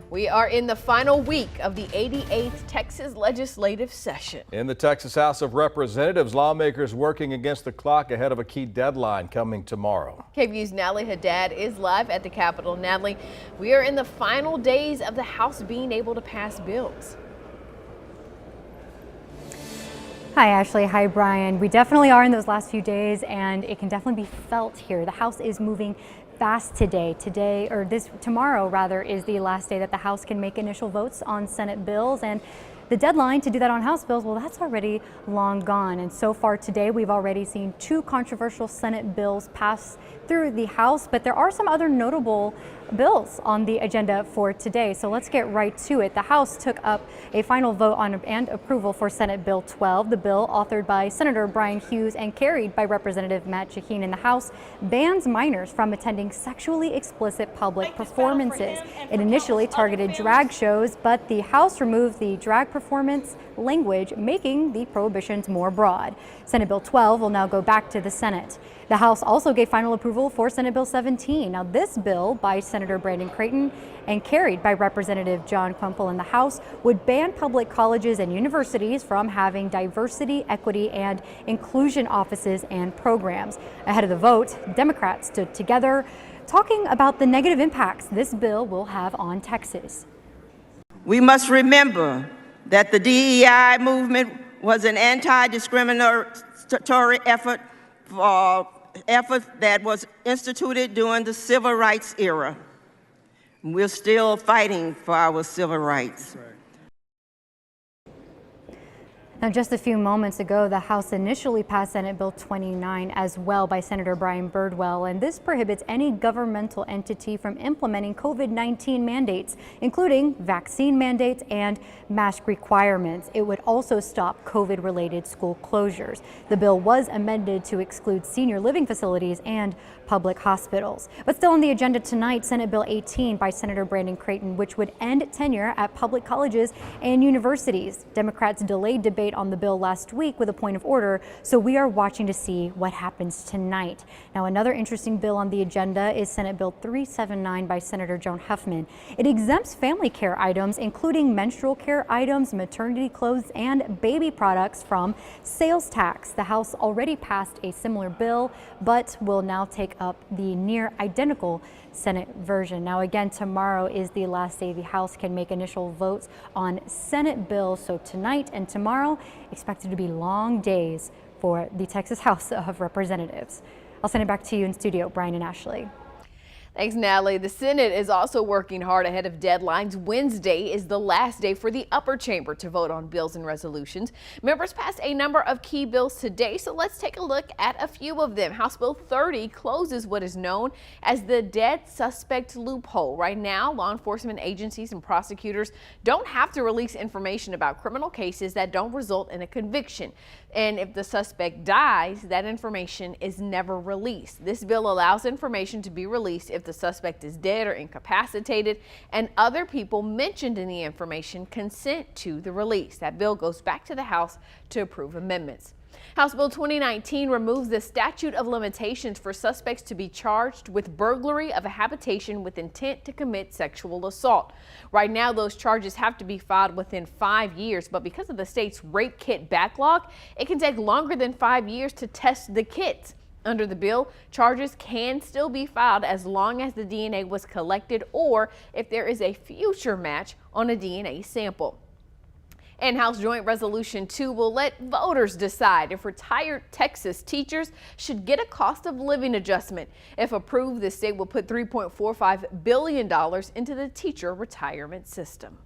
We are in the final week of the 88th Texas Legislative session. In the Texas House of Representatives, lawmakers working against the clock ahead of a key deadline coming tomorrow. KVUE's Natalie Haddad is live at the Capitol. Natalie, we are in the final days of the House being able to pass bills. Hi, Ashley. Hi, Brian. We definitely are in those last few days, and it can definitely be felt here. The House is moving fast today. Tomorrow rather, is the last day that the House can make initial votes on Senate bills, and the deadline to do that on House bills, well, that's already long gone. And so far today, we've already seen 2 controversial Senate bills pass through the House, but there are some other notable bills on the agenda for today. So let's get right to it. The House took up a final vote on and approval for Senate Bill 12. The bill, authored by Senator Brian Hughes and carried by Representative Matt Shaheen in the House, bans minors from attending sexually explicit public performances. It initially targeted drag shows, but the House removed the drag performance language, making the prohibitions more broad. Senate Bill 12 will now go back to the Senate. The House also gave final approval for Senate Bill 17. Now, this bill by Senator Brandon Creighton and carried by Representative John Quempel in the House would ban public colleges and universities from having diversity, equity, and inclusion offices and programs. Ahead of the vote, Democrats stood together talking about the negative impacts this bill will have on Texas. We must remember that the DEI movement was an anti-discriminatory effort that was instituted during the civil rights era. We're still fighting for our civil rights. Now, just a few moments ago, the House initially passed Senate Bill 29 as well by Senator Brian Birdwell, and this prohibits any governmental entity from implementing COVID-19 mandates, including vaccine mandates and mask requirements. It would also stop COVID-related school closures. The bill was amended to exclude senior living facilities and public hospitals. But still on the agenda tonight, Senate Bill 18 by Senator Brandon Creighton, which would end tenure at public colleges and universities. Democrats delayed debate on the bill last week with a point of order, so we are watching to see what happens tonight. Now, another interesting bill on the agenda is Senate Bill 379 by Senator Joan Huffman. It exempts family care items, including menstrual care items, maternity clothes, and baby products from sales tax. The House already passed a similar bill, but will now take up the near identical Senate version. Now, again, tomorrow is the last day the House can make initial votes on Senate bills. So tonight and tomorrow expected to be long days for the Texas House of Representatives. I'll send it back to you in studio, Brian and Ashley. Thanks, Natalie. The Senate is also working hard ahead of deadlines. Wednesday is the last day for the upper chamber to vote on bills and resolutions. Members passed a number of key bills today, so let's take a look at a few of them. House Bill 30 closes what is known as the dead suspect loophole. Right now, law enforcement agencies and prosecutors don't have to release information about criminal cases that don't result in a conviction. And if the suspect dies, that information is never released. This bill allows information to be released if the suspect is dead or incapacitated and other people mentioned in the information consent to the release. That bill goes back to the House to approve amendments. House Bill 2019 removes the statute of limitations for suspects to be charged with burglary of a habitation with intent to commit sexual assault. Right now, those charges have to be filed within 5 years, but because of the state's rape kit backlog, it can take longer than 5 years to test the kits. Under the bill, charges can still be filed as long as the DNA was collected or if there is a future match on a DNA sample. And House Joint Resolution 2 will let voters decide if retired Texas teachers should get a cost of living adjustment. If approved, the state will put $3.45 billion into the teacher retirement system.